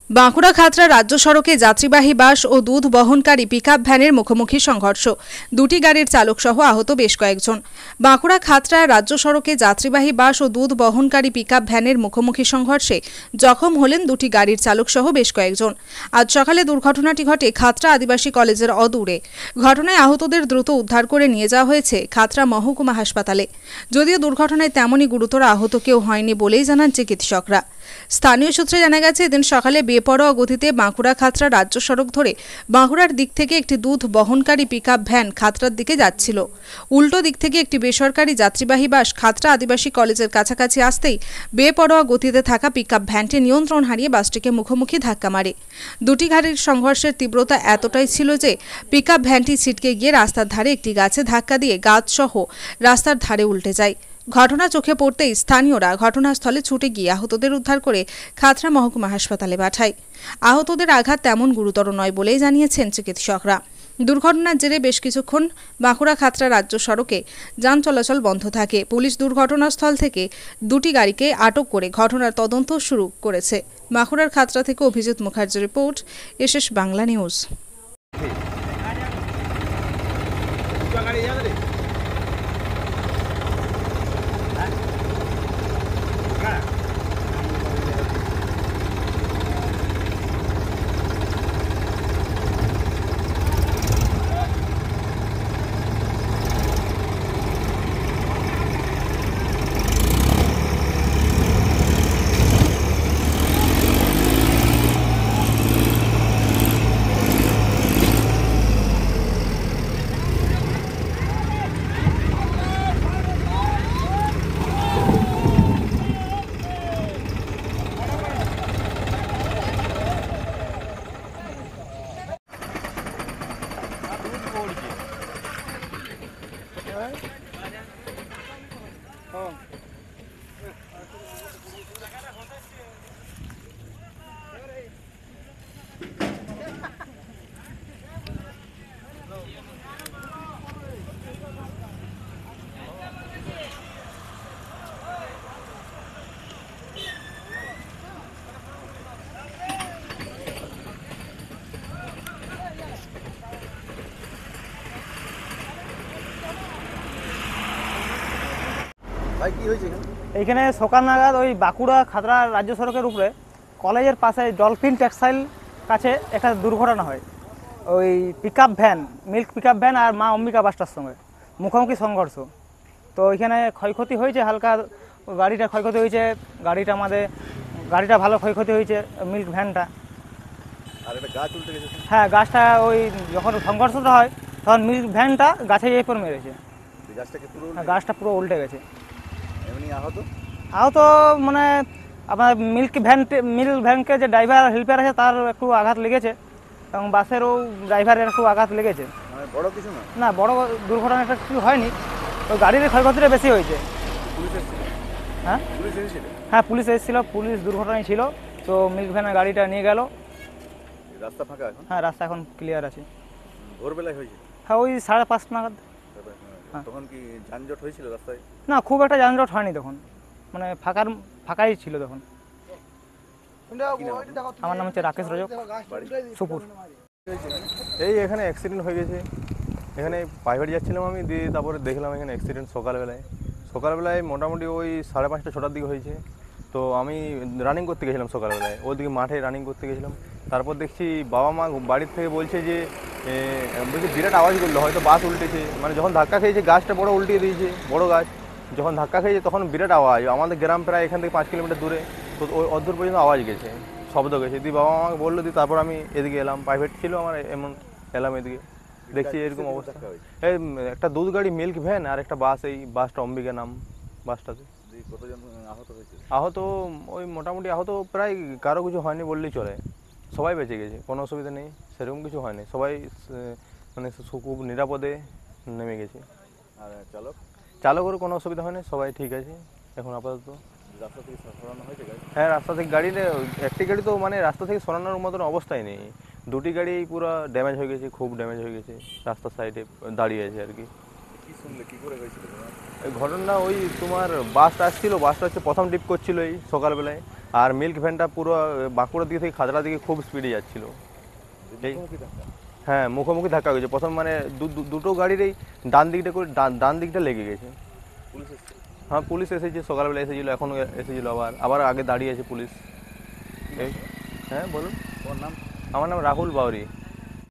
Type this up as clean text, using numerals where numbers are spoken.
বাঁকুড়া খাতড়া রাজ্য সড়কে যাত্রীবাহী বাস ও দুধ বহনকারী পিকআপ ভ্যানের মুখোমুখি সংঘর্ষ। দুটি গাড়ির চালক সহ আহত বেশ কয়েকজন। বাঁকুড়া খাতড়া রাজ্য সড়কে যাত্রীবাহী বাস ও দুধ বহনকারী পিকআপ ভ্যানের মুখোমুখি সংঘর্ষে জখম হলেন দুটি গাড়ির চালক সহ বেশ কয়েকজন। আজ সকালে দুর্ঘটনাটি ঘটে খাতড়া আদিবাসী কলেজের অদূরে। ঘটনায় আহতদের দ্রুত উদ্ধার করে নিয়ে যাওয়া হয়েছে খাতড়া মহকুমা হাসপাতালে। যদিও দুর্ঘটনায় তেমনই গুরুতর আহত কেউ হয়নি বলেই জানান চিকিৎসকরা। স্থানীয় সূত্রে জানা গেছে, এদিন সকালে বেপরোয়া গতিতে বাঁকুড়া খাতড়া রাজ্য সড়ক ধরে বাঁকুড়ার দিক থেকে একটি দুধ বহনকারী পিকআপ ভ্যান খাতড়ার দিকে যাচ্ছিল। উল্টো দিক থেকে একটি বেসরকারি যাত্রীবাহী বাস খাতড়া আদিবাসী কলেজের কাছাকাছি আসতেই বেপরোয়া গতিতে থাকা পিকআপ ভ্যানটি নিয়ন্ত্রণ হারিয়ে বাসটিকে মুখোমুখি ধাক্কা মারে। দুটি গাড়ির সংঘর্ষের তীব্রতা এতটাই ছিল যে পিকআপ ভ্যানটি ছিটকে গিয়ে রাস্তার ধারে একটি গাছে ধাক্কা দিয়ে গাছসহ রাস্তার ধারে উল্টে যায়। ঘটনা চোখে পড়তেই স্থানীয়রা ঘটনাস্থলে ছুটে গিয়ে আহতদের উদ্ধার করে খাতড়া মহকুমা হাসপাতালে পাঠায়। আহতদের আঘাত তেমন গুরুতর নয় বলেই জানিয়েছেন চিকিৎসকরা। দুর্ঘটনার জেরে বেশ কিছুক্ষণ বাঁকুড়া খাতড়া রাজ্য সড়কে যান চলাচল বন্ধ থাকে। পুলিশ দুর্ঘটনাস্থল থেকে দুটি গাড়িকে আটক করে ঘটনার তদন্ত শুরু করেছে। বাঁকুড়ার খাতড়া থেকে অভিজিৎ মুখার্জির রিপোর্ট, এসএস বাংলা নিউজ। এইখানে সকাল নাগাদ ওই বাঁকুড়া খাতড়া রাজ্য সড়কের উপরে কলেজের পাশে ডলফিন টেক্সটাইল কাছে একটা দুর্ঘটনা হয়। ওই pickup van, milk pickup van আর মা অম্বিকা বাসটার সঙ্গে মুখোমুখি সংঘর্ষ। তো ওইখানে ক্ষয়ক্ষতি হয়েছে, হালকা গাড়িটা ক্ষয়ক্ষতি হয়েছে। গাড়িটা ভালো ক্ষয়ক্ষতি হয়েছে, মিল্ক ভ্যানটা। হ্যাঁ, গাছটা ওই যখন সংঘর্ষটা হয় তখন মিল্ক ভ্যানটা গাছে যেয়ে পর মেরেছে। গাছটা পুরো উল্টে গেছে। আহত মানে আপনার মিল্ক ভ্যানকে যে ড্রাইভার হেল্পার আছে তার একটু আঘাত লেগেছে, এবং বাসেরও ড্রাইভারের একটু আঘাত লেগেছে। বড় কিছু না, বড় দুর্ঘটনাটা কিছু হয়নি। ওই গাড়ির ক্ষয়ক্ষতিটা বেশি হয়েছে। হ্যাঁ, পুলিশ এসেছিল, পুলিশ দুর্ঘটনায় ছিল। তো মিল্ক ভ্যানের গাড়িটা নিয়ে গেল। রাস্তা ফাঁকা এখন? হ্যাঁ, রাস্তা এখন ক্লিয়ার আছে। ভোরবেলায় হয়েছে? হ্যাঁ, ওই 5:30 নাগাদ। তখন কি যানজট হয়েছিল রাস্তায়? না, খুব একটা যানজট হয়নি তখন, মানে ফাঁকাই ছিল তখন। আমার নাম হচ্ছে রাকেশ রজক, সুপুর। এই এখানে অ্যাক্সিডেন্ট হয়ে গেছে। এখানে প্রাইভেট যাচ্ছিলাম আমি, দিয়ে তারপরে দেখলাম এখানে অ্যাক্সিডেন্ট সকালবেলায় মোটামুটি ওই 5:30 6টার দিকে হয়েছে। তো আমি রানিং করতে গেছিলাম সকালবেলায়, ওদিকে মাঠে রানিং করতে গেছিলাম। তারপর দেখছি বাবা মা বাড়ির থেকে বলছে যে বলছে বিরাট আওয়াজ করলো, হয়তো বাস উল্টেছে। মানে যখন ধাক্কা খেয়েছে গাছটা বড় উল্টিয়ে দিয়েছে, বড় গাছ যখন ধাক্কা খেয়েছে তখন বিরাট আওয়াজ। আমাদের গ্রাম প্রায় এখান থেকে 5 কিলোমিটার দূরে, তো ওই অদূর পর্যন্ত আওয়াজ গেছে, শব্দ গেছে। দিয়ে বাবা আমাকে বললো, দিয়ে তারপর আমি এদিকে এলাম, প্রাইভেট ছিল আমার, এমন এলাম এদিকে, দেখছি এরকম অবস্থা। এই একটা দুধ গাড়ি মিল্ক ভ্যান আর একটা বাস, এই বাসটা অম্বিকা নাম বাসটাতে। কতজন আহত হয়েছে? আহত ওই মোটামুটি আহত প্রায় কারো কিছু হয়নি বললেই চলে, সবাই বেঁচে গেছে, কোনো অসুবিধা নেই, সেরকম কিছু হয়নি। সবাই মানে খুব নিরাপদে নেমে গেছে। আর চালকেরও কোনো অসুবিধা হয়নি, সবাই ঠিক আছে এখন আপাতত। রাস্তা থেকে সরানো হয়েছে গাড়ি? হ্যাঁ, রাস্তা থেকে গাড়িটা, একটি গাড়ি তো মানে রাস্তা থেকে সরানোর মতন অবস্থায় নেই। দুটি গাড়ি পুরো ড্যামেজ হয়ে গেছে, খুব ড্যামেজ হয়ে গেছে, রাস্তার সাইডে দাঁড়িয়ে আছে আর কি। কি করে হয়েছিল ঘটনা? ওই তোমার বাসটা আসছিল, বাসটা হচ্ছে প্রথম ট্রিপ করছিল এই সকালবেলায়। আর মিল্ক ভ্যানটা পুরো বাঁকুড়ার দিকে থেকে খাতড়ার দিকে খুব স্পিডে যাচ্ছিল। এই হ্যাঁ, মুখোমুখি ধাক্কা গেছে প্রথম, মানে দুটো গাড়ির এই ডান দিকটা করে ডান দিকটা লেগে গেছে। হ্যাঁ, পুলিশ এসেছে, সকালবেলা এসেছিলো, এখন এসেছিলো, আবার আগে দাঁড়িয়ে আছে পুলিশ। এই হ্যাঁ বলুন। আমার নাম রাহুল বাউরি।